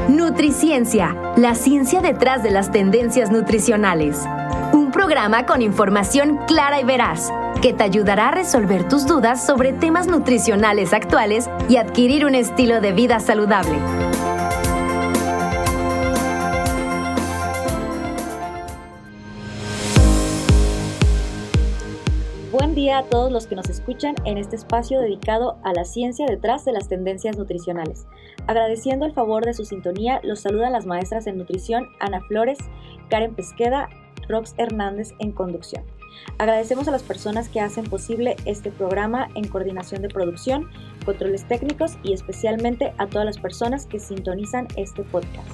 Nutriciencia, la ciencia detrás de las tendencias nutricionales. Un programa con información clara y veraz, que te ayudará a resolver tus dudas sobre temas nutricionales actuales y adquirir un estilo de vida saludable. Buen día a todos los que nos escuchan en este espacio dedicado a la ciencia detrás de las tendencias nutricionales. Agradeciendo el favor de su sintonía, los saludan las maestras en nutrición Ana Flores, Karen Pesqueda, Rox Hernández en conducción. Agradecemos a las personas que hacen posible este programa en coordinación de producción, controles técnicos y especialmente a todas las personas que sintonizan este podcast.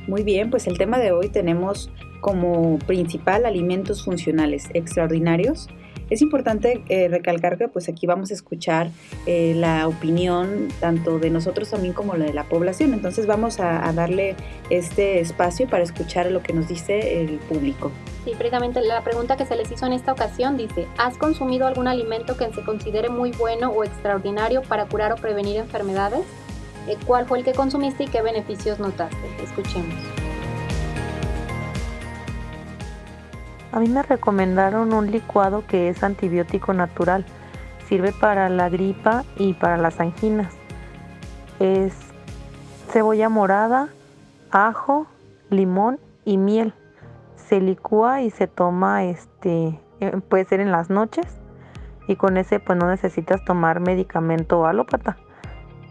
Muy bien, pues el tema de hoy tenemos como principal alimentos funcionales extraordinarios. Es importante recalcar que pues aquí vamos a escuchar la opinión tanto de nosotros también como la de la población. Entonces vamos a darle este espacio para escuchar lo que nos dice el público. Sí, precisamente la pregunta que se les hizo en esta ocasión dice: ¿has consumido algún alimento que se considere muy bueno o extraordinario para curar o prevenir enfermedades? ¿Cuál fue el que consumiste y qué beneficios notaste? Escuchemos. A mí me recomendaron un licuado que es antibiótico natural. Sirve para la gripa y para las anginas. Es cebolla morada, ajo, limón y miel. Se licúa y se toma, puede ser en las noches. Y con ese pues no necesitas tomar medicamento alópata.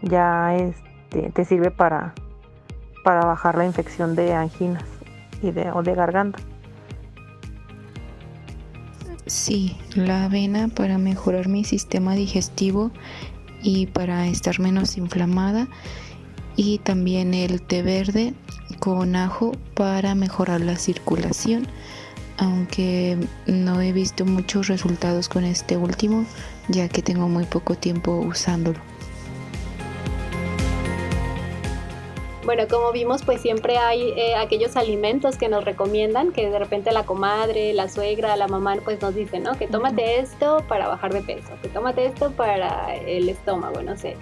Ya te sirve para bajar la infección de anginas o de garganta. Sí, la avena para mejorar mi sistema digestivo y para estar menos inflamada, y también el té verde con ajo para mejorar la circulación, aunque no he visto muchos resultados con este último, ya que tengo muy poco tiempo usándolo. Bueno, como vimos, pues siempre hay aquellos alimentos que nos recomiendan, que de repente la comadre, la suegra, la mamá pues nos dicen, ¿no? Que tómate esto para bajar de peso, que tómate esto para el estómago, no sé.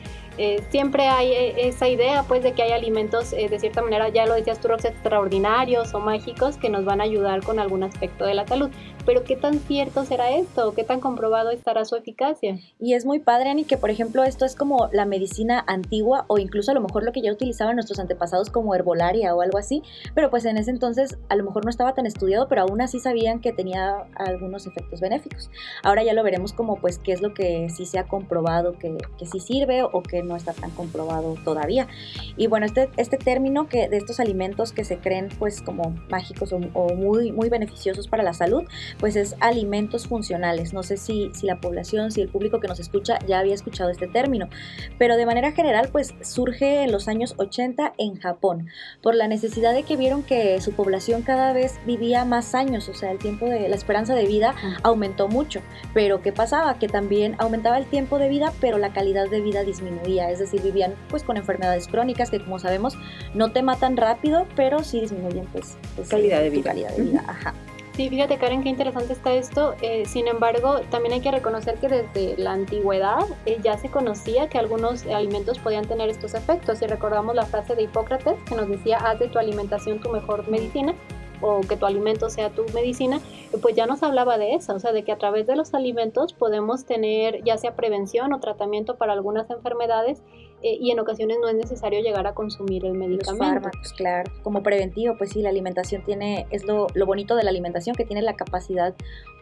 Siempre hay esa idea pues de que hay alimentos de cierta manera, ya lo decías tú, Rox, extraordinarios o mágicos que nos van a ayudar con algún aspecto de la salud. Pero ¿qué tan cierto será esto? ¿Qué tan comprobado estará su eficacia? Y es muy padre, Ani, que por ejemplo esto es como la medicina antigua o incluso a lo mejor lo que ya utilizaban nuestros antepasados como herbolaria o algo así, pero pues en ese entonces a lo mejor no estaba tan estudiado, pero aún así sabían que tenía algunos efectos benéficos. Ahora ya lo veremos como pues qué es lo que sí se ha comprobado que sí sirve o que no está tan comprobado todavía. Y bueno, este término que de estos alimentos que se creen pues como mágicos o muy, muy beneficiosos para la salud, pues es alimentos funcionales. No sé si la población, si el público que nos escucha ya había escuchado este término, pero de manera general pues surge en los años 80 en Japón, por la necesidad de que vieron que su población cada vez vivía más años, o sea, la esperanza de vida aumentó mucho, pero ¿qué pasaba? Que también aumentaba el tiempo de vida, pero la calidad de vida disminuía, es decir, vivían pues con enfermedades crónicas que como sabemos no te matan rápido, pero sí disminuyen pues calidad de vida. Ajá. Sí, fíjate, Karen, qué interesante está esto. Sin embargo, también hay que reconocer que desde la antigüedad ya se conocía que algunos alimentos podían tener estos efectos. Si recordamos la frase de Hipócrates que nos decía: haz de tu alimentación tu mejor medicina, o que tu alimento sea tu medicina, pues ya nos hablaba de eso, o sea, de que a través de los alimentos podemos tener ya sea prevención o tratamiento para algunas enfermedades, y en ocasiones no es necesario llegar a consumir el medicamento. Los fármacos, claro, como preventivo, pues sí, la alimentación es lo bonito de la alimentación, que tiene la capacidad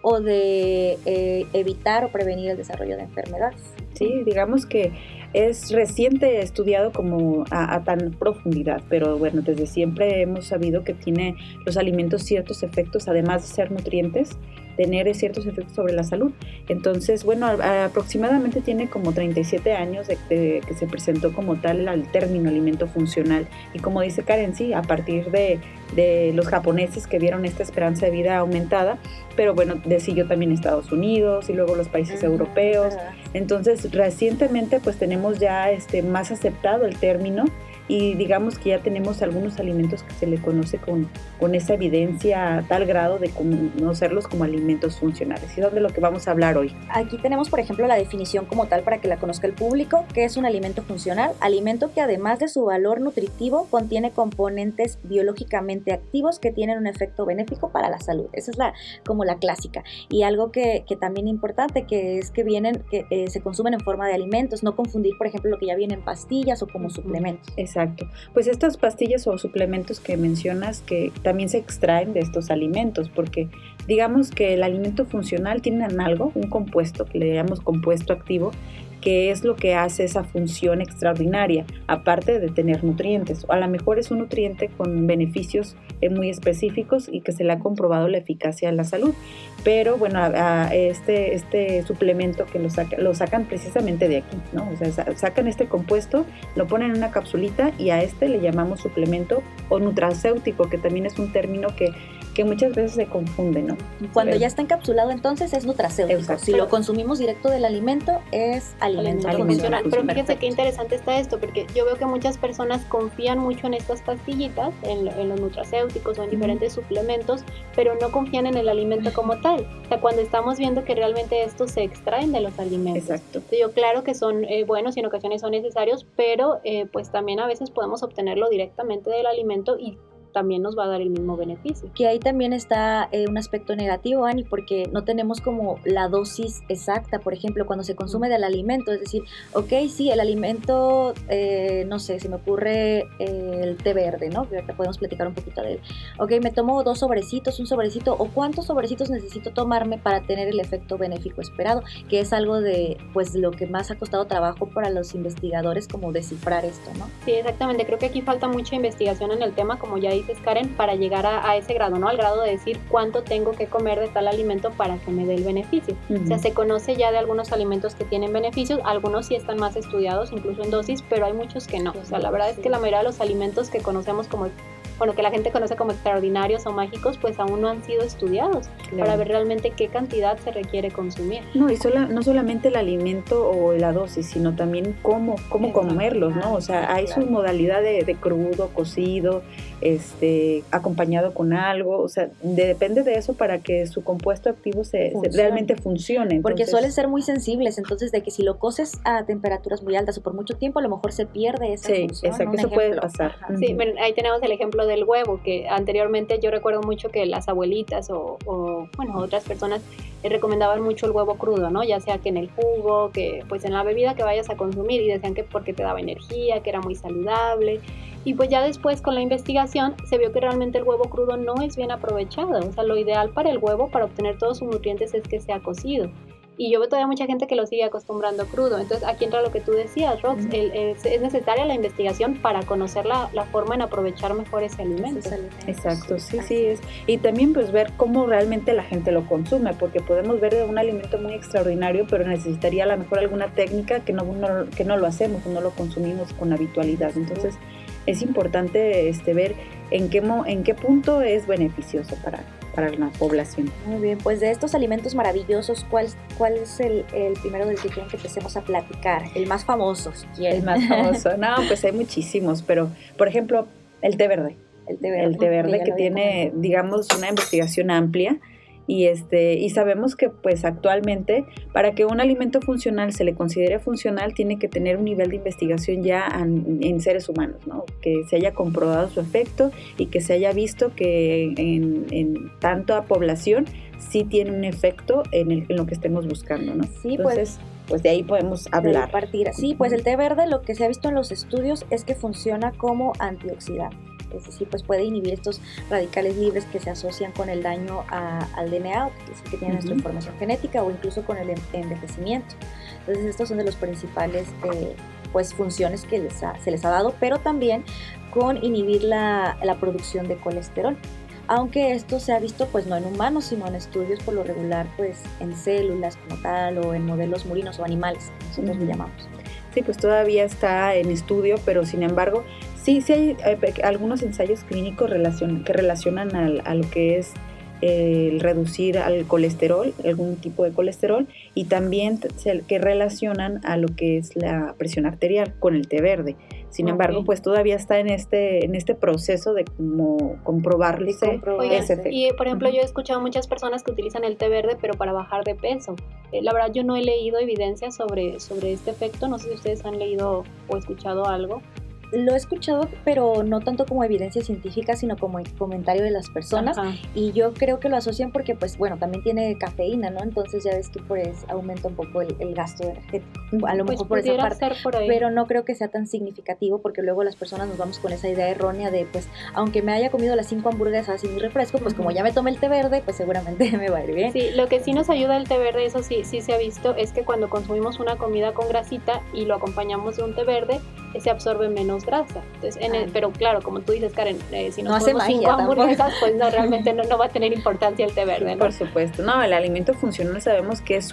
o de evitar o prevenir el desarrollo de enfermedades. Sí, digamos que es reciente estudiado como a tan profundidad, pero bueno, desde siempre hemos sabido que tiene los alimentos ciertos efectos, además de ser nutrientes, tener ciertos efectos sobre la salud. Entonces, bueno, aproximadamente tiene como 37 años de que se presentó como tal el término alimento funcional. Y como dice Karen, sí, a partir de los japoneses que vieron esta esperanza de vida aumentada, pero bueno, siguió también Estados Unidos y luego los países europeos. Entonces, recientemente pues tenemos ya más aceptado el término y digamos que ya tenemos algunos alimentos que se le conoce con esa evidencia a tal grado de conocerlos como alimentos funcionales. Y es de lo que vamos a hablar hoy. Aquí tenemos, por ejemplo, la definición como tal para que la conozca el público, que es un alimento funcional, alimento que además de su valor nutritivo contiene componentes biológicamente activos que tienen un efecto benéfico para la salud. Esa es como la clásica. Y algo que también es importante, que es que se consumen en forma de alimentos, no confundir, por ejemplo, lo que ya viene en pastillas o como suplementos. Exacto. Pues estas pastillas o suplementos que mencionas que también se extraen de estos alimentos, porque digamos que el alimento funcional tiene algo, un compuesto que le llamamos compuesto activo, que es lo que hace esa función extraordinaria, aparte de tener nutrientes. A lo mejor es un nutriente con beneficios muy específicos y que se le ha comprobado la eficacia en la salud. Pero bueno, a este suplemento que lo sacan precisamente de aquí, ¿no? O sea, sacan este compuesto, lo ponen en una capsulita y a le llamamos suplemento o nutracéutico, que también es un término que muchas veces se confunde, ¿no? Cuando ya está encapsulado, entonces es nutracéutico. Exacto. Si lo consumimos directo del alimento, es alimento funcional. Pero fíjense qué interesante está esto, porque yo veo que muchas personas confían mucho en estas pastillitas, en los nutracéuticos o en diferentes suplementos, pero no confían en el alimento como tal. O sea, cuando estamos viendo que realmente estos se extraen de los alimentos. Exacto. Entonces, yo claro que son buenos y en ocasiones son necesarios, pero pues también a veces podemos obtenerlo directamente del alimento y también nos va a dar el mismo beneficio. Que ahí también está un aspecto negativo, Ani, porque no tenemos como la dosis exacta, por ejemplo, cuando se consume del alimento, es decir, ok, sí, el alimento, no sé, se me ocurre el té verde, ¿no? Que ahorita podemos platicar un poquito de él. Ok, me tomo 2 sobrecitos, un sobrecito, o cuántos sobrecitos necesito tomarme para tener el efecto benéfico esperado, que es algo de, pues, lo que más ha costado trabajo para los investigadores, como descifrar esto, ¿no? Sí, exactamente, creo que aquí falta mucha investigación en el tema, como ya dices, Karen, para llegar a ese grado, ¿no? Al grado de decir cuánto tengo que comer de tal alimento para que me dé el beneficio. O sea, se conoce ya de algunos alimentos que tienen beneficios, algunos sí están más estudiados, incluso en dosis, pero hay muchos que no. O sea, la verdad es que la mayoría de los alimentos que conocemos que la gente conoce como extraordinarios o mágicos, pues aún no han sido estudiados para ver realmente qué cantidad se requiere consumir. No, y no solamente el alimento o la dosis, sino también cómo comerlos, ¿no? O sea, hay su modalidad de crudo, cocido, acompañado con algo, o sea, depende de eso para que su compuesto activo se realmente funcione. Entonces, porque suelen ser muy sensibles, entonces de que si lo coces a temperaturas muy altas o por mucho tiempo, a lo mejor se pierde esa función. Sí, exacto, eso puede pasar. Sí, ahí tenemos el ejemplo del huevo, que anteriormente yo recuerdo mucho que las abuelitas o otras personas recomendaban mucho el huevo crudo, ¿no? Ya sea que en el jugo, que pues en la bebida que vayas a consumir, y decían que porque te daba energía, que era muy saludable. Y pues ya después con la investigación se vio que realmente el huevo crudo no es bien aprovechado. O sea, lo ideal para el huevo, para obtener todos sus nutrientes, es que sea cocido. Y yo veo todavía mucha gente que lo sigue acostumbrando crudo. Entonces aquí entra lo que tú decías, Rox, es necesaria la investigación para conocer la forma en aprovechar mejor ese alimento. Exacto, sí es. Y también pues ver cómo realmente la gente lo consume, porque podemos ver un alimento muy extraordinario, pero necesitaría a lo mejor alguna técnica que no lo hacemos o no lo consumimos con habitualidad. Entonces es importante ver en qué punto es beneficioso para la población. Muy bien, pues de estos alimentos maravillosos, ¿cuál es el primero del que quieren que empecemos a platicar? El más famoso, si quieren. El más famoso, no, pues hay muchísimos, pero por ejemplo, el té verde. El té verde que tiene, digamos, una investigación amplia. Y sabemos que pues actualmente para que un alimento funcional se le considere funcional tiene que tener un nivel de investigación ya en seres humanos, ¿no? Que se haya comprobado su efecto y que se haya visto que en tanta población sí tiene un efecto en lo que estemos buscando, ¿no? Sí, entonces pues de ahí podemos hablar. Sí, pues el té verde, lo que se ha visto en los estudios es que funciona como antioxidante. Es decir, pues puede inhibir estos radicales libres que se asocian con el daño al DNA, que es el que tiene nuestra información genética, o incluso con el envejecimiento. Entonces estos son de los principales pues funciones que se les ha dado, pero también con inhibir la producción de colesterol. Aunque esto se ha visto pues no en humanos, sino en estudios por lo regular pues en células como tal, o en modelos murinos o animales, nosotros lo llamamos. Sí, pues todavía está en estudio, pero sin embargo sí hay algunos ensayos clínicos que relacionan a lo que es el reducir al colesterol, algún tipo de colesterol, y también que relacionan a lo que es la presión arterial con el té verde. Sin embargo, pues todavía está en este proceso de como comprobarle ese efecto. Y por ejemplo, yo he escuchado muchas personas que utilizan el té verde, pero para bajar de peso. La verdad, yo no he leído evidencia sobre este efecto. No sé si ustedes han leído o escuchado algo. Lo he escuchado, pero no tanto como evidencia científica, sino como el comentario de las personas. Ajá. Y yo creo que lo asocian porque, pues, bueno, también tiene cafeína, ¿no? Entonces ya ves que pues aumenta un poco el gasto energético. A lo mejor por esa parte, por ahí. Pero no creo que sea tan significativo porque luego las personas nos vamos con esa idea errónea de, pues, aunque me haya comido las 5 hamburguesas y mi refresco, pues como ya me tomé el té verde, pues seguramente me va a ir bien. Sí, lo que sí nos ayuda el té verde, eso sí se ha visto, es que cuando consumimos una comida con grasita y lo acompañamos de un té verde, se absorbe menos grasa. Entonces, pero claro, como tú dices, Karen, si nos comemos 5 hamburguesas, pues no, realmente no va a tener importancia el té verde, ¿no? Por supuesto. No, el alimento funcional sabemos que es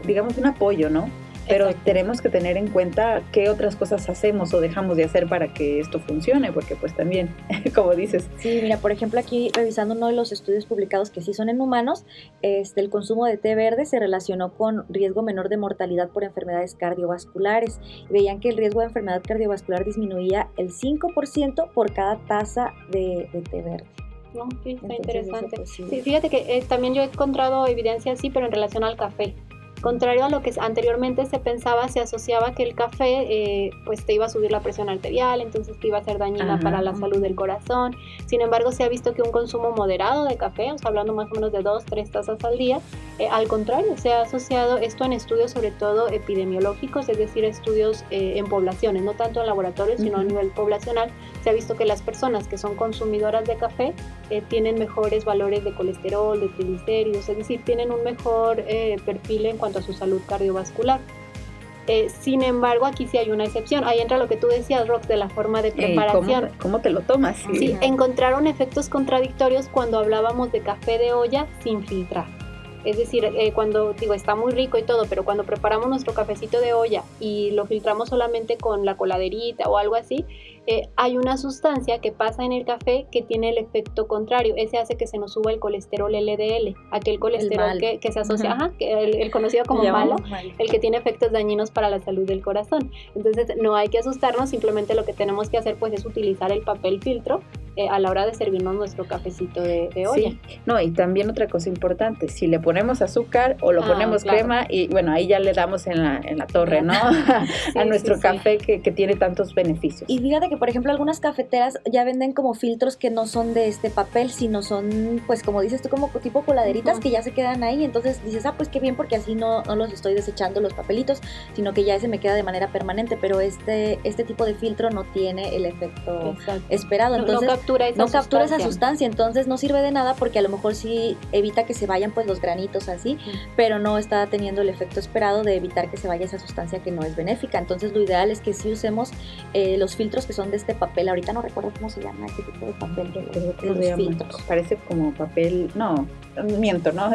digamos un apoyo, ¿no? Pero tenemos que tener en cuenta qué otras cosas hacemos o dejamos de hacer para que esto funcione, porque pues también, como dices. Sí, mira, por ejemplo, aquí revisando uno de los estudios publicados que sí son en humanos, el consumo de té verde se relacionó con riesgo menor de mortalidad por enfermedades cardiovasculares. Y veían que el riesgo de enfermedad cardiovascular disminuía el 5% por cada taza de té verde. No, sí, está interesante. Sí, fíjate que también yo he encontrado evidencia así, pero en relación al café. Contrario a lo que anteriormente se pensaba, se asociaba que el café pues te iba a subir la presión arterial, entonces te iba a ser dañina para la salud del corazón. Sin embargo, se ha visto que un consumo moderado de café, o sea, hablando más o menos de 2-3 tazas al día, al contrario, se ha asociado esto en estudios sobre todo epidemiológicos, es decir, estudios en poblaciones, no tanto en laboratorios, sino a nivel poblacional. Se ha visto que las personas que son consumidoras de café tienen mejores valores de colesterol, de triglicéridos, es decir, tienen un mejor perfil en cuanto a su salud cardiovascular. Sin embargo, aquí sí hay una excepción. Ahí entra lo que tú decías, Rox, de la forma de preparación. ¿Cómo te lo tomas? Sí, encontraron efectos contradictorios cuando hablábamos de café de olla sin filtrar. Es decir, cuando está muy rico y todo, pero cuando preparamos nuestro cafecito de olla y lo filtramos solamente con la coladerita o algo así, hay una sustancia que pasa en el café que tiene el efecto contrario. Ese hace que se nos suba el colesterol LDL, aquel colesterol que se asocia, el conocido como malo, el que tiene efectos dañinos para la salud del corazón. Entonces no hay que asustarnos, simplemente lo que tenemos que hacer pues es utilizar el papel filtro a la hora de servirnos nuestro cafecito de olla. Sí. No, y también otra cosa importante, si le ponemos azúcar o lo ponemos crema, y bueno, ahí ya le damos en la torre, ¿no? a nuestro café que tiene tantos beneficios. Y fíjate que, por ejemplo, algunas cafeteras ya venden como filtros que no son de este papel, sino son, pues como dices tú, como tipo coladeritas que ya se quedan ahí. Entonces dices, pues qué bien, porque así no los estoy desechando los papelitos, sino que ya ese me queda de manera permanente, pero este tipo de filtro no tiene el efecto esperado. Entonces no captura esa sustancia, entonces no sirve de nada porque a lo mejor sí evita que se vayan pues los granitos así, pero no está teniendo el efecto esperado de evitar que se vaya esa sustancia que no es benéfica. Entonces lo ideal es que sí usemos los filtros que son de este papel. Ahorita no recuerdo cómo se llama este tipo de papel de los filtros. Parece como papel, no, miento, ¿no?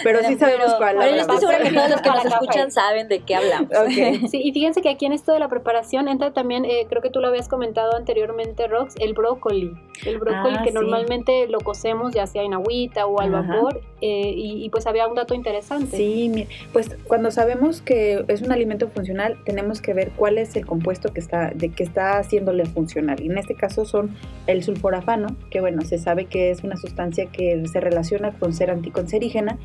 Pero sí sabemos cuál. Pero yo estoy segura que todos los que nos escuchan saben de qué hablamos. Sí, y fíjense que aquí en esto de la preparación entra también, creo que tú lo habías comentado anteriormente, Rox, el brócoli. El brócoli que normalmente lo cocemos ya sea en agüita o al vapor, y pues había un dato interesante. Sí, pues cuando sabemos que es un alimento funcional, tenemos que ver cuál es el compuesto que está haciéndole funcional. Y en este caso son el sulforafano, que bueno, se sabe que es una sustancia que se relaciona con ser anticancerígena,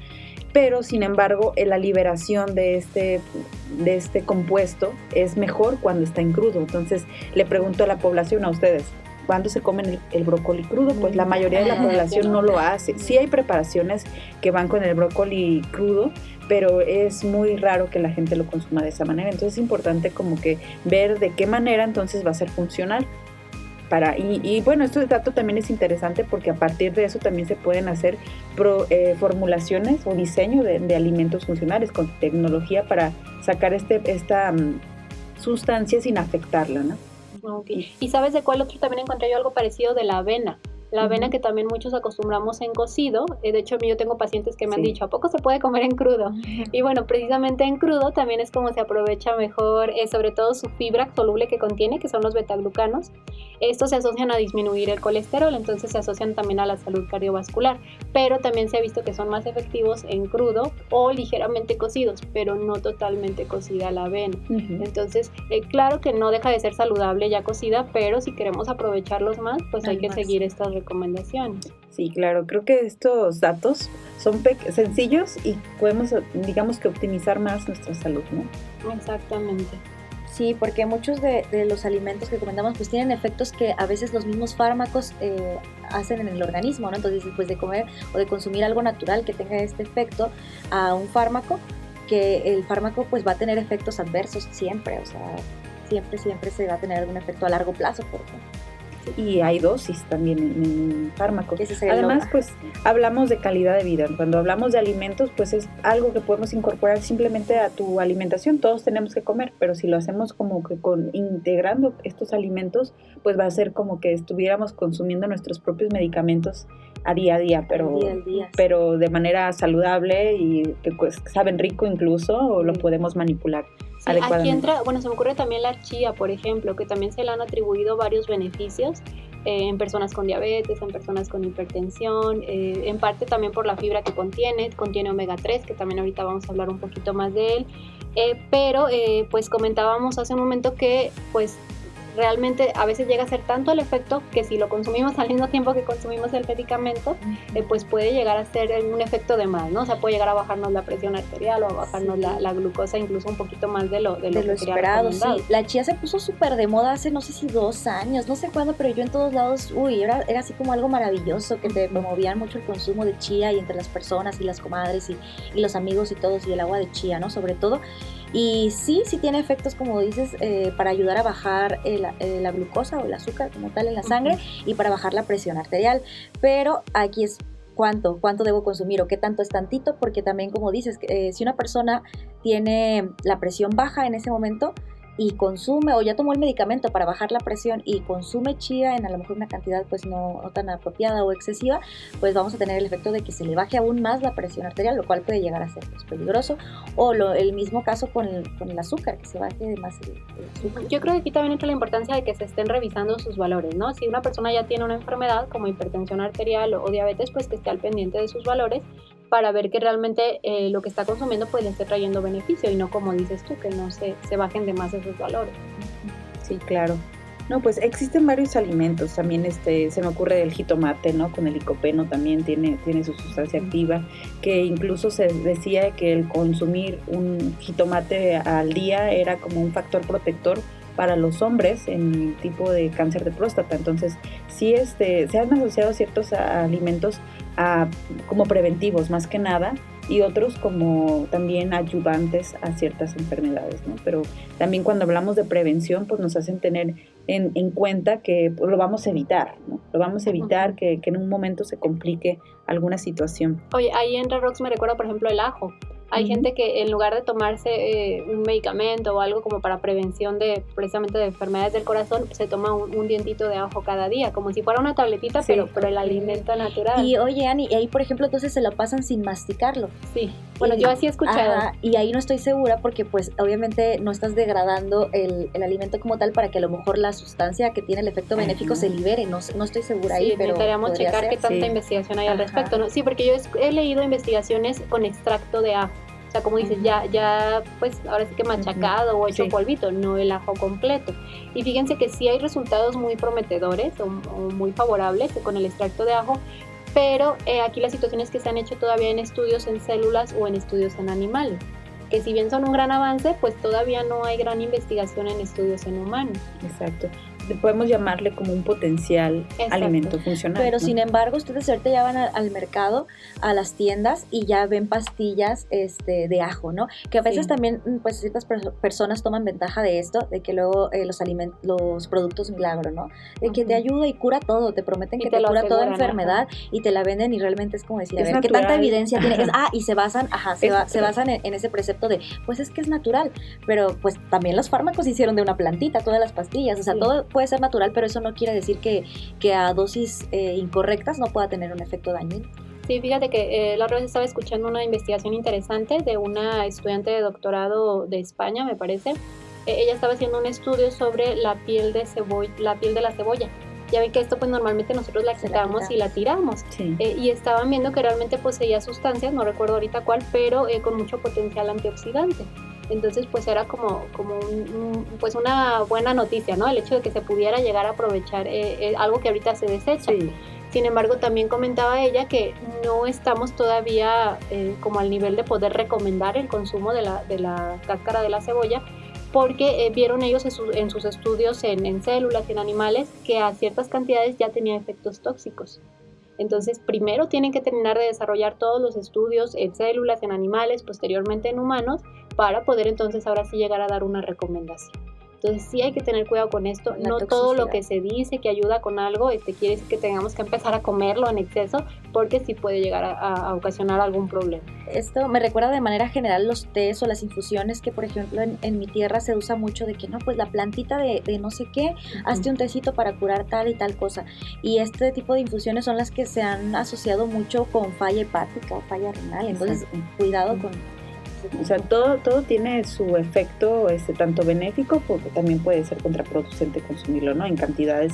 pero sin embargo la liberación de este compuesto es mejor cuando está en crudo. Entonces le pregunto a la población, a ustedes, ¿cuándo se comen el brócoli crudo? Pues la mayoría de la población no lo hace. Sí hay preparaciones que van con el brócoli crudo, pero es muy raro que la gente lo consuma de esa manera. Entonces es importante como que ver de qué manera entonces va a ser funcional. Y bueno, este dato también es interesante porque a partir de eso también se pueden hacer formulaciones o diseño de alimentos funcionales con tecnología para sacar esta sustancia sin afectarla, ¿no? Okay. ¿Y sabes de cuál otro también encontré yo algo parecido? De la avena. La avena que también muchos acostumbramos en cocido, de hecho yo tengo pacientes que me han Sí. dicho, ¿a poco se puede comer en crudo? Y bueno, precisamente en crudo también es como se aprovecha mejor, sobre todo su fibra soluble que contiene, que son los betaglucanos. Estos se asocian a disminuir el colesterol, entonces se asocian también a la salud cardiovascular, pero también se ha visto que son más efectivos en crudo o ligeramente cocidos, pero no totalmente cocida la avena. Entonces, claro que no deja de ser saludable ya cocida, pero si queremos aprovecharlos más, pues hay que seguir estas recomendaciones. Sí, claro, creo que estos datos son sencillos y podemos, digamos que optimizar más nuestra salud, ¿no? Exactamente. Sí, porque muchos de los alimentos que comentamos pues tienen efectos que a veces los mismos fármacos hacen en el organismo, ¿no? Entonces, después de comer o de consumir algo natural que tenga este efecto a un fármaco, que el fármaco pues va a tener efectos adversos siempre, o sea, siempre se va a tener algún efecto a largo plazo, por ejemplo. Y hay dosis también en fármacos. Ese sería Además, pues hablamos de calidad de vida. Cuando hablamos de alimentos, pues es algo que podemos incorporar simplemente a tu alimentación. Todos tenemos que comer, pero si lo hacemos como que integrando estos alimentos, pues va a ser como que estuviéramos consumiendo nuestros propios medicamentos a día, pero de manera saludable y que pues saben rico incluso, o lo podemos manipular. Sí, aquí entra, bueno, se me ocurre también la chía, por ejemplo, que también se le han atribuido varios beneficios en personas con diabetes, en personas con hipertensión, en parte también por la fibra que contiene omega 3, que también ahorita vamos a hablar un poquito más de él, pero pues comentábamos hace un momento que pues realmente a veces llega a ser tanto el efecto que si lo consumimos al mismo tiempo que consumimos el medicamento, pues puede llegar a ser un efecto de más, ¿no? O sea, puede llegar a bajarnos la presión arterial o a bajarnos la glucosa incluso un poquito más de lo esperado, sí. La chía se puso súper de moda hace no sé si 2 años, no sé cuándo, pero yo en todos lados, era así como algo maravilloso, que te promovían mucho el consumo de chía y entre las personas y las comadres y los amigos y todos, y el agua de chía, ¿no? Sobre todo. Y sí tiene efectos, como dices, para ayudar a bajar la glucosa o el azúcar como tal en la sangre y para bajar la presión arterial. Pero aquí es cuánto debo consumir o qué tanto es tantito, porque también, como dices, si una persona tiene la presión baja en ese momento y consume o ya tomó el medicamento para bajar la presión y consume chía en a lo mejor una cantidad pues no tan apropiada o excesiva, pues vamos a tener el efecto de que se le baje aún más la presión arterial, lo cual puede llegar a ser pues, peligroso, o el mismo caso con el azúcar, que se baje más el azúcar. Yo creo que aquí también entra la importancia de que se estén revisando sus valores, ¿no? Si una persona ya tiene una enfermedad como hipertensión arterial o diabetes, pues que esté al pendiente de sus valores para ver que realmente lo que está consumiendo pues le esté trayendo beneficio y no, como dices tú, que no se bajen de más esos valores. Sí, claro. No, pues existen varios alimentos, también se me ocurre el jitomate, ¿no? Con el licopeno también tiene su sustancia activa, que incluso se decía que el consumir un jitomate al día era como un factor protector para los hombres en el tipo de cáncer de próstata. Entonces, sí se han asociado ciertos alimentos como preventivos más que nada, y otros como también ayudantes a ciertas enfermedades, ¿no? Pero también cuando hablamos de prevención, pues nos hacen tener en cuenta que pues, lo vamos a evitar, ¿no? Lo vamos a evitar que en un momento se complique alguna situación. Oye, ahí en Rerox me recuerda, por ejemplo, el ajo. Hay gente que en lugar de tomarse un medicamento o algo como para prevención precisamente de enfermedades del corazón, se toma un dientito de ajo cada día, como si fuera una tabletita, sí, pero el alimento natural. Y oye, Ani, y ahí por ejemplo entonces se lo pasan sin masticarlo. Sí, bueno, yo así he escuchado. Ajá, y ahí no estoy segura porque pues obviamente no estás degradando el alimento como tal para que a lo mejor la sustancia que tiene el efecto benéfico se libere, no estoy segura ahí, pero necesitaríamos checar qué tanta investigación hay al respecto, ¿no? Sí, porque yo he leído investigaciones con extracto de ajo. O sea, como dices, ya pues ahora sí que machacado o hecho polvito, no el ajo completo. Y fíjense que sí hay resultados muy prometedores o muy favorables con el extracto de ajo, pero aquí la situación es que se han hecho todavía en estudios en células o en estudios en animales, que si bien son un gran avance, pues todavía no hay gran investigación en estudios en humanos. Exacto. Podemos llamarle como un potencial alimento funcional. Pero ¿no? Sin embargo, ustedes ahorita ya van al mercado, a las tiendas y ya ven pastillas de ajo, ¿no? Que a veces también pues ciertas personas toman ventaja de esto, de que luego los productos milagro, ¿no? De que te ayuda y cura todo, te prometen que te cura toda enfermedad y te la venden y realmente es como decir, a ver, natural. ¿Qué tanta evidencia tiene? Y se basan, se basan en ese precepto de, pues es que es natural, pero pues también los fármacos hicieron de una plantita, todas las pastillas, o sea, todo puede ser natural, pero eso no quiere decir que a dosis incorrectas no pueda tener un efecto dañino. Sí, fíjate que la otra vez estaba escuchando una investigación interesante de una estudiante de doctorado de España, me parece. Ella estaba haciendo un estudio sobre la piel de la cebolla. Ya ven que esto pues normalmente nosotros la quitamos y la tiramos. Sí. Y estaban viendo que realmente poseía sustancias, no recuerdo ahorita cuál, pero con mucho potencial antioxidante. Entonces pues era como pues una buena noticia, ¿no? El hecho de que se pudiera llegar a aprovechar algo que ahorita se desecha. Sí. Sin embargo, también comentaba ella que no estamos todavía como al nivel de poder recomendar el consumo de la cáscara de la cebolla, porque vieron ellos en sus estudios en células y en animales que a ciertas cantidades ya tenía efectos tóxicos. Entonces, primero tienen que terminar de desarrollar todos los estudios en células, en animales, posteriormente en humanos, para poder entonces ahora sí llegar a dar una recomendación. Entonces sí hay que tener cuidado con esto, no todo lo que se dice que ayuda con algo quiere decir que tengamos que empezar a comerlo en exceso, porque sí puede llegar a ocasionar algún problema. Esto me recuerda de manera general los tés o las infusiones que por ejemplo en mi tierra se usa mucho de que no, pues la plantita de no sé qué, hazte un tecito para curar tal y tal cosa, y este tipo de infusiones son las que se han asociado mucho con falla hepática o falla renal, entonces cuidado con... O sea, todo tiene su efecto tanto benéfico, porque también puede ser contraproducente consumirlo, ¿no? En cantidades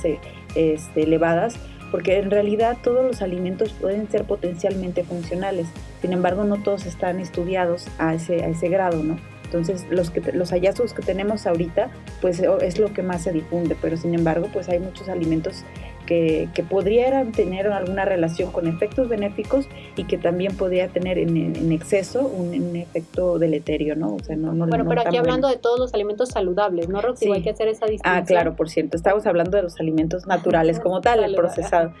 elevadas, porque en realidad todos los alimentos pueden ser potencialmente funcionales. Sin embargo, no todos están estudiados a ese grado, ¿no? Entonces, los hallazgos que tenemos ahorita, pues es lo que más se difunde, pero sin embargo, pues hay muchos alimentos que podrían tener alguna relación con efectos benéficos y que también podría tener en exceso un efecto deleterio, ¿no? O sea, pero aquí hablando de todos los alimentos saludables, ¿no, Roxy? Sí. Hay que hacer esa distinción. Ah, claro, por cierto, estamos hablando de los alimentos naturales como tal, el procesado.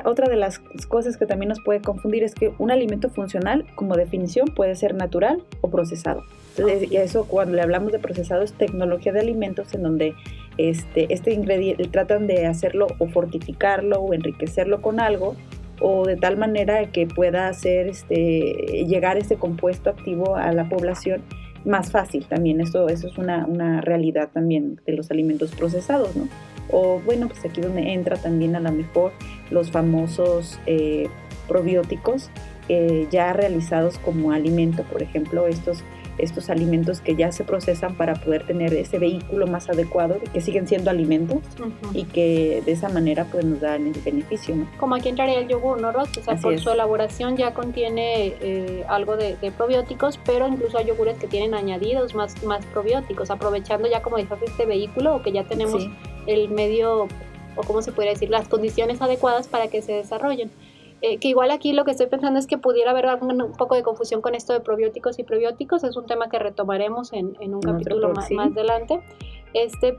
Otra de las cosas que también nos puede confundir es que un alimento funcional, como definición, puede ser natural o procesado. Entonces, eso cuando le hablamos de procesado es tecnología de alimentos en donde este ingrediente tratan de hacerlo o fortificarlo o enriquecerlo con algo, o de tal manera que pueda hacer llegar ese compuesto activo a la población más fácil también. Eso es una realidad también de los alimentos procesados, ¿no? O bueno, pues aquí donde entra también a lo mejor los famosos probióticos ya realizados como alimento, por ejemplo, estos alimentos que ya se procesan para poder tener ese vehículo más adecuado, que siguen siendo alimentos y que de esa manera pues nos dan el beneficio, ¿no? Como aquí entraría el yogur, ¿no, Rox? O sea, por su elaboración ya contiene algo de probióticos, pero incluso hay yogures que tienen añadidos más probióticos, aprovechando ya, como dices, este vehículo, o que ya tenemos el medio, o cómo se podría decir, las condiciones adecuadas para que se desarrollen. Que igual aquí lo que estoy pensando es que pudiera haber un poco de confusión con esto de probióticos y prebióticos. Es un tema que retomaremos en un capítulo más adelante.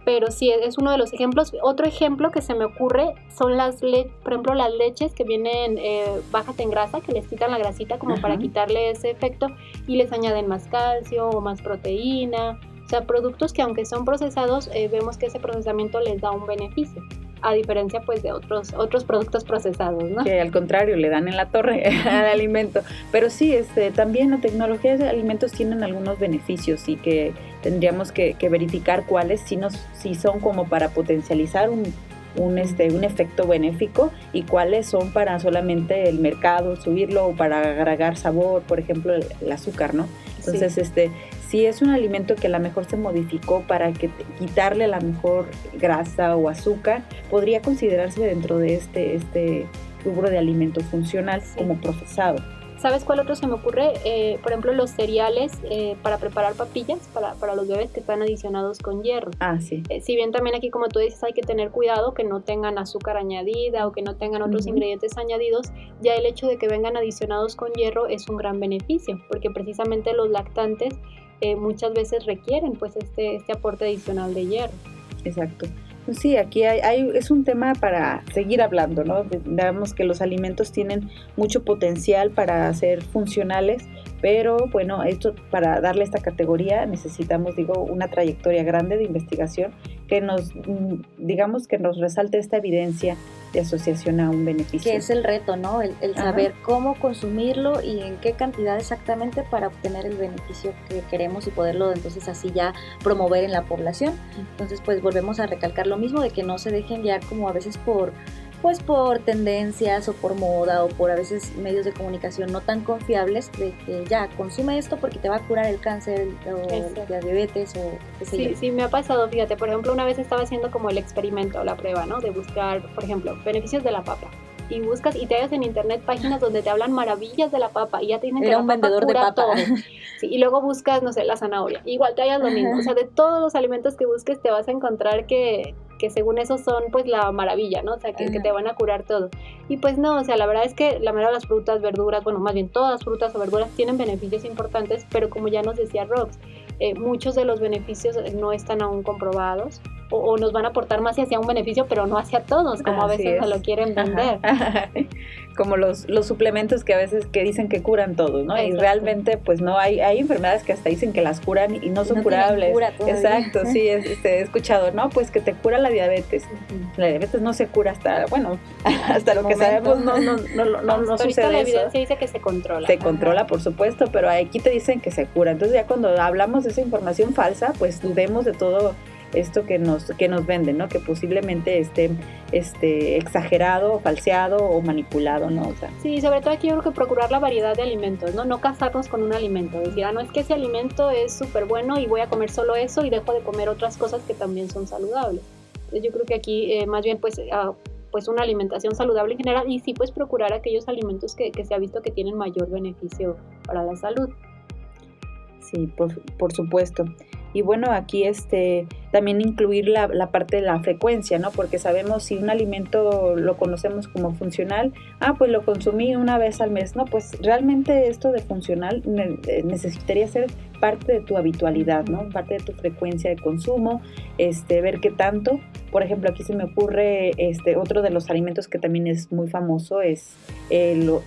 Pero sí, es uno de los ejemplos. Otro ejemplo que se me ocurre son por ejemplo, las leches que vienen bajas en grasa, que les quitan la grasita como para quitarle ese efecto y les añaden más calcio o más proteína. O sea, productos que aunque son procesados, vemos que ese procesamiento les da un beneficio, a diferencia pues de otros productos procesados, ¿no? Que al contrario le dan en la torre al alimento. Pero sí, también la tecnología de alimentos tienen algunos beneficios y que tendríamos que verificar cuáles si son como para potencializar un efecto benéfico y cuáles son para solamente el mercado, subirlo, o para agregar sabor, por ejemplo el azúcar, ¿no? Entonces si es un alimento que a lo mejor se modificó para quitarle a lo mejor grasa o azúcar, podría considerarse dentro de este rubro de alimento funcional como procesado. ¿Sabes cuál otro se me ocurre? Por ejemplo, los cereales para preparar papillas para los bebés que están adicionados con hierro. Sí. Si bien también aquí, como tú dices, hay que tener cuidado que no tengan azúcar añadida o que no tengan otros ingredientes añadidos, ya el hecho de que vengan adicionados con hierro es un gran beneficio, porque precisamente los lactantes muchas veces requieren pues este aporte adicional de hierro. Exacto. Sí, aquí es un tema para seguir hablando, ¿no? Digamos que los alimentos tienen mucho potencial para ser funcionales, pero bueno, para darle esta categoría necesitamos, una trayectoria grande de investigación que nos resalte esta evidencia asociación a un beneficio. Que es el reto, ¿no? El saber cómo consumirlo y en qué cantidad exactamente para obtener el beneficio que queremos y poderlo entonces así ya promover en la población. Entonces pues volvemos a recalcar lo mismo, de que no se dejen guiar como a veces por tendencias o por moda o por a veces medios de comunicación no tan confiables, de que ya consume esto porque te va a curar el cáncer o la diabetes o qué sé yo. Sí, me ha pasado, fíjate, por ejemplo, una vez estaba haciendo como el experimento, la prueba, ¿no? De buscar, por ejemplo, beneficios de la papa. Y buscas y te hallas en internet páginas donde te hablan maravillas de la papa y ya te dicen que Era la un papa vendedor de cura papa. todo. Sí, y luego buscas, no sé, la zanahoria. Igual te hallas lo mismo. O sea, de todos los alimentos que busques te vas a encontrar que según eso son pues la maravilla, ¿no? O sea, que te van a curar todo. Y pues no, o sea, la verdad es que la mayoría de las frutas, verduras, bueno, más bien todas las frutas o verduras tienen beneficios importantes, pero como ya nos decía Rox, muchos de los beneficios no están aún comprobados o nos van a aportar más hacia un beneficio, pero no hacia todos, como a veces nos lo quieren vender. Como los suplementos que a veces que dicen que curan todo, ¿no? Exacto. Y realmente pues no, hay enfermedades que hasta dicen que las curan y no son curables. Cura exacto, sí, he escuchado, ¿no? Pues que te cura la diabetes. La diabetes no se cura hasta lo que sabemos no sucede la eso. evidencia dice que se controla. Se controla, por supuesto, pero aquí te dicen que se cura. Entonces ya cuando hablamos de esa información falsa, pues dudemos de todo esto que nos venden, ¿no? Que posiblemente esté exagerado, falseado o manipulado, ¿no? O sea, sí, sobre todo aquí yo creo que procurar la variedad de alimentos, ¿no? casarnos con un alimento, decir, no es que ese alimento es súper bueno y voy a comer solo eso y dejo de comer otras cosas que también son saludables. Entonces yo creo que aquí más bien pues una alimentación saludable en general y sí pues procurar aquellos alimentos que se ha visto que tienen mayor beneficio para la salud. Sí, por supuesto. Y bueno, aquí también incluir la parte de la frecuencia, ¿no? Porque sabemos si un alimento lo conocemos como funcional, pues lo consumí una vez al mes, ¿no? Pues realmente esto de funcional necesitaría ser parte de tu habitualidad, ¿no? Parte de tu frecuencia de consumo, ver qué tanto. Por ejemplo, aquí se me ocurre otro de los alimentos que también es muy famoso es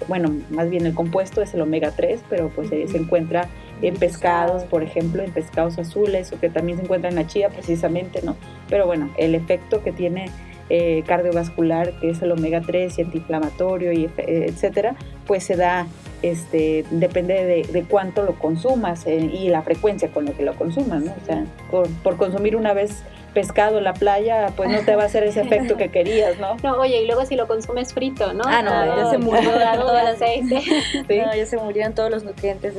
más bien el compuesto es el omega 3, pero pues se encuentra en pescados, por ejemplo, en pescados azules, o que también se encuentra en la chía precisamente, ¿no? Pero bueno, el efecto que tiene cardiovascular, que es el omega 3 y antiinflamatorio, y etcétera, pues se da, depende de cuánto lo consumas y la frecuencia con lo que lo consumas, ¿no? O sea, por consumir una vez pescado en la playa, pues no te va a hacer ese efecto que querías, ¿no? No, oye, y luego si lo consumes frito, ¿no? Ya se murió todo el aceite. Sí. No, ya se murieron todos los nutrientes.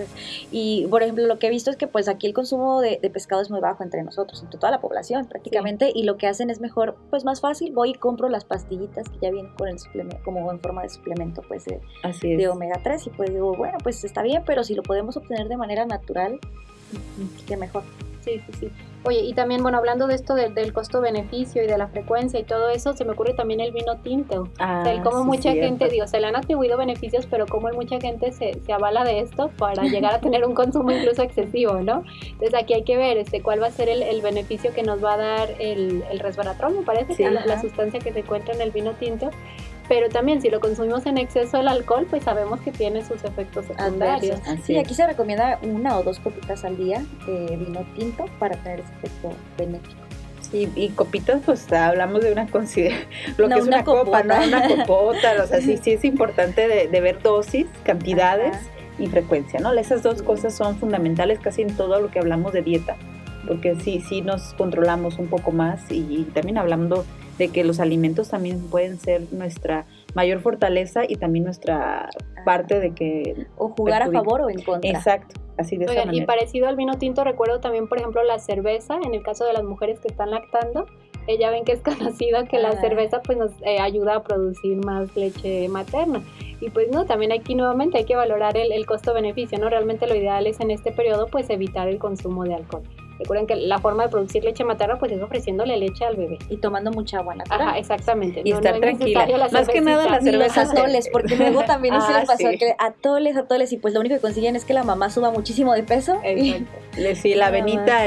Y, por ejemplo, lo que he visto es que pues aquí el consumo de pescado es muy bajo entre nosotros, entre toda la población prácticamente, y lo que hacen es mejor, pues más fácil, voy y compro las pastillitas que ya vienen con el suplemento, como en forma de suplemento, pues de omega 3, y pues digo, bueno, pues está bien, pero si lo podemos obtener de manera natural, qué mejor. Sí. Oye, y también, bueno, hablando de esto del costo-beneficio y de la frecuencia y todo eso, se me ocurre también el vino tinto. O sea, como mucha gente, se le han atribuido beneficios, pero como mucha gente se avala de esto para llegar a tener un consumo incluso excesivo, ¿no? Entonces aquí hay que ver cuál va a ser el beneficio que nos va a dar el resveratrol, me parece, que es la sustancia que se encuentra en el vino tinto. Pero también si lo consumimos en exceso el alcohol, pues sabemos que tiene sus efectos secundarios. Sí, aquí se recomienda 1 o 2 copitas al día de vino tinto para tener ese efecto benéfico. Sí, y copitas, pues hablamos de una que es una copa, no una copota. O sea, sí es importante de ver dosis, cantidades y frecuencia, ¿no? Esas dos cosas son fundamentales casi en todo lo que hablamos de dieta, porque sí nos controlamos un poco más, y también hablando de que los alimentos también pueden ser nuestra mayor fortaleza y también nuestra parte de que... O jugar a favor o en contra. Exacto, así de esa manera. Y parecido al vino tinto, recuerdo también, por ejemplo, la cerveza, en el caso de las mujeres que están lactando, ya ven que es conocido que la cerveza pues nos ayuda a producir más leche materna. Y pues no, también aquí nuevamente hay que valorar el costo-beneficio, ¿no? Realmente lo ideal es en este periodo pues evitar el consumo de alcohol. Recuerden que la forma de producir leche materna pues es ofreciendo leche al bebé. Y tomando mucha agua natural. Ajá, exactamente. Y estar tranquila. Más que nada la cerveza. Los atoles, porque luego también eso les pasó, que atoles, y pues lo único que consiguen es que la mamá suba muchísimo de peso. Exacto. Sí, la avenita,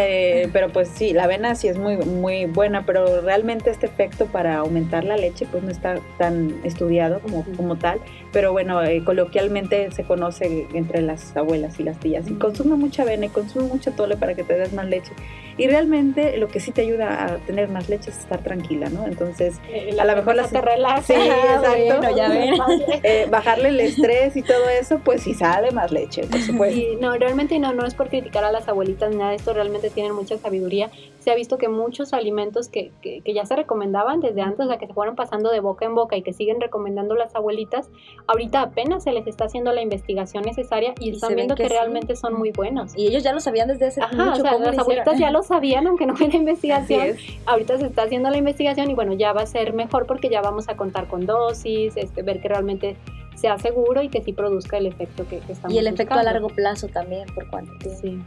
pero pues sí, la avena sí es muy, muy buena, pero realmente este efecto para aumentar la leche pues no está tan estudiado como tal, pero bueno, coloquialmente se conoce entre las abuelas y las tías, y consume mucha avena y consume mucho atole para que te des más leche, y realmente lo que sí te ayuda a tener más leche es estar tranquila, ¿no? Entonces, a lo mejor te relaja. Sí, exacto. Bueno, ya ven. Bajarle el estrés y todo eso, pues sí sale más leche, por supuesto. Sí, no, realmente no es por criticar a las abuelitas ni nada de esto, realmente tienen mucha sabiduría. Se ha visto que muchos alimentos que ya se recomendaban desde antes, o sea, que se fueron pasando de boca en boca y que siguen recomendando las abuelitas, ahorita apenas se les está haciendo la investigación necesaria y están viendo que realmente son muy buenos. Y ellos ya lo sabían desde hace mucho. O sea, las abuelitas ya lo sabían, aunque no hubiera investigación. Ahorita se está haciendo la investigación y bueno, ya va a ser mejor porque ya vamos a contar con dosis, ver que realmente sea seguro y que sí produzca el efecto que estamos buscando. Y el efecto a largo plazo también, por cuánto tiempo. Sí.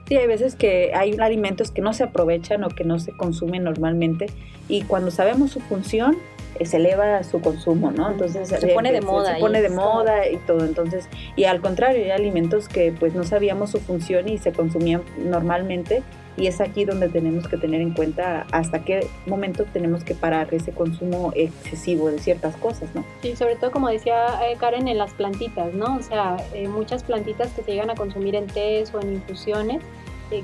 Sí, hay veces que hay alimentos que no se aprovechan o que no se consumen normalmente, y cuando sabemos su función, se eleva su consumo, ¿no? Entonces se pone de moda. Se pone de moda y todo. Entonces, y al contrario, hay alimentos que pues no sabíamos su función y se consumían normalmente, y es aquí donde tenemos que tener en cuenta hasta qué momento tenemos que parar ese consumo excesivo de ciertas cosas, ¿no? Sí, sobre todo como decía Karen, en las plantitas, ¿no? O sea, muchas plantitas que se llegan a consumir en tés o en infusiones,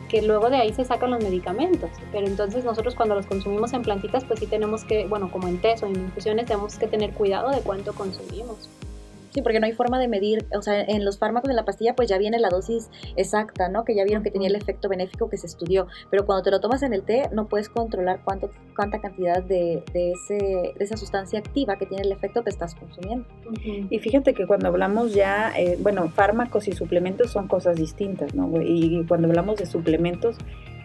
que luego de ahí se sacan los medicamentos, pero entonces nosotros cuando los consumimos en plantitas, pues sí tenemos que, bueno, como en tés o en infusiones, tenemos que tener cuidado de cuánto consumimos. Sí, porque no hay forma de medir, o sea, en los fármacos, en la pastilla, pues ya viene la dosis exacta, ¿no? Que ya vieron que tenía el efecto benéfico que se estudió, pero cuando te lo tomas en el té, no puedes controlar cuánta cantidad de esa sustancia activa que tiene el efecto te estás consumiendo. Y fíjate que cuando hablamos ya, fármacos y suplementos son cosas distintas, ¿no? Y cuando hablamos de suplementos,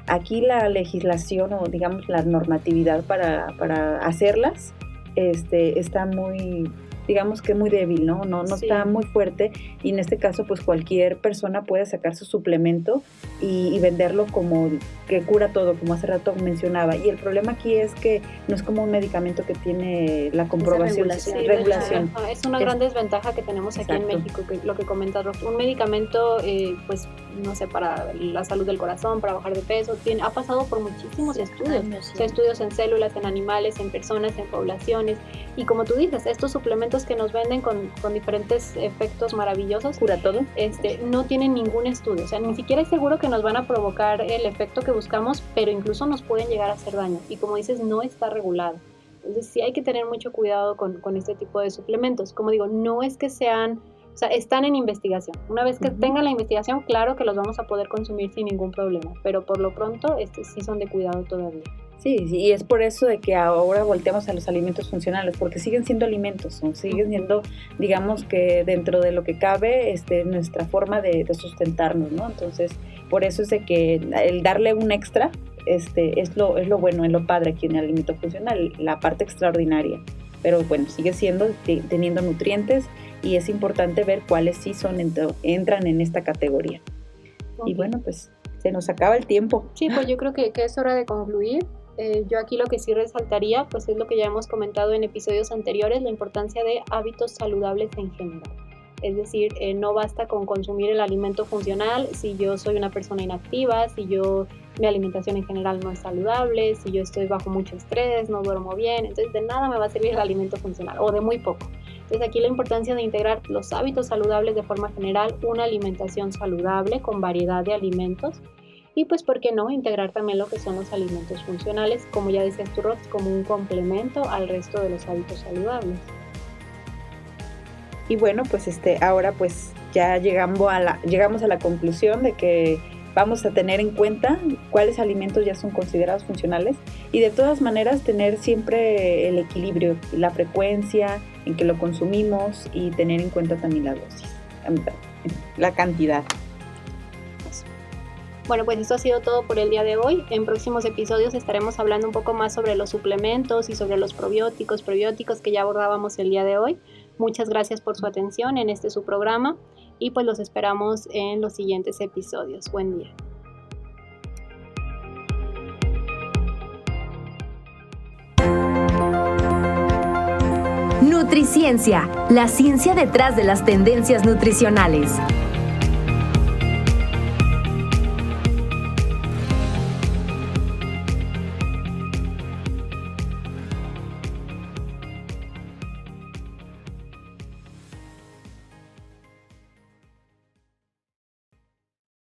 aquí la legislación o digamos la normatividad para hacerlas está muy, digamos que muy débil, ¿no? No sí. Está muy fuerte, y en este caso pues cualquier persona puede sacar su suplemento y venderlo como que cura todo, como hace rato mencionaba, y el problema aquí es que no es como un medicamento que tiene la comprobación, regulación. Es una gran desventaja que tenemos aquí en México, que lo que comentas, un medicamento pues no sé, para la salud del corazón, para bajar de peso, ha pasado por muchísimos estudios, o sea, estudios en células, en animales, en personas, en poblaciones, y como tú dices, estos suplementos que nos venden con diferentes efectos maravillosos, cura todo, no tienen ningún estudio, o sea, ni siquiera es seguro que nos van a provocar el efecto que buscamos, pero incluso nos pueden llegar a hacer daño, y como dices, no está regulado. Entonces sí hay que tener mucho cuidado con este tipo de suplementos. Como digo, no es que sean, o sea, están en investigación. Una vez que tengan la investigación, claro que los vamos a poder consumir sin ningún problema, pero por lo pronto sí son de cuidado todavía. Sí, y es por eso de que ahora volteamos a los alimentos funcionales, porque siguen siendo alimentos, ¿no? Siguen siendo, digamos que dentro de lo que cabe, nuestra forma de sustentarnos, ¿no? Entonces, por eso es de que el darle un extra, es lo bueno, es lo padre aquí en el alimento funcional, la parte extraordinaria. Pero bueno, sigue siendo, teniendo nutrientes, y es importante ver cuáles sí entran en esta categoría. Okay. Y bueno, pues se nos acaba el tiempo. Sí, pues yo creo que es hora de concluir. Yo aquí lo que sí resaltaría, pues es lo que ya hemos comentado en episodios anteriores, la importancia de hábitos saludables en general. Es decir, no basta con consumir el alimento funcional si yo soy una persona inactiva, si mi alimentación en general no es saludable, si yo estoy bajo mucho estrés, no duermo bien, entonces de nada me va a servir el alimento funcional, o de muy poco. Entonces aquí la importancia de integrar los hábitos saludables de forma general, una alimentación saludable con variedad de alimentos, y pues, ¿por qué no?, integrar también lo que son los alimentos funcionales, como ya decías tú, Rox, como un complemento al resto de los hábitos saludables. Y bueno, pues ahora pues ya llegamos a la conclusión de que vamos a tener en cuenta cuáles alimentos ya son considerados funcionales, y de todas maneras tener siempre el equilibrio, la frecuencia en que lo consumimos, y tener en cuenta también la dosis, la cantidad. Bueno, pues esto ha sido todo por el día de hoy. En próximos episodios estaremos hablando un poco más sobre los suplementos y sobre los probióticos que ya abordábamos el día de hoy. Muchas gracias por su atención en su programa, y pues los esperamos en los siguientes episodios. Buen día. Nutriciencia, la ciencia detrás de las tendencias nutricionales.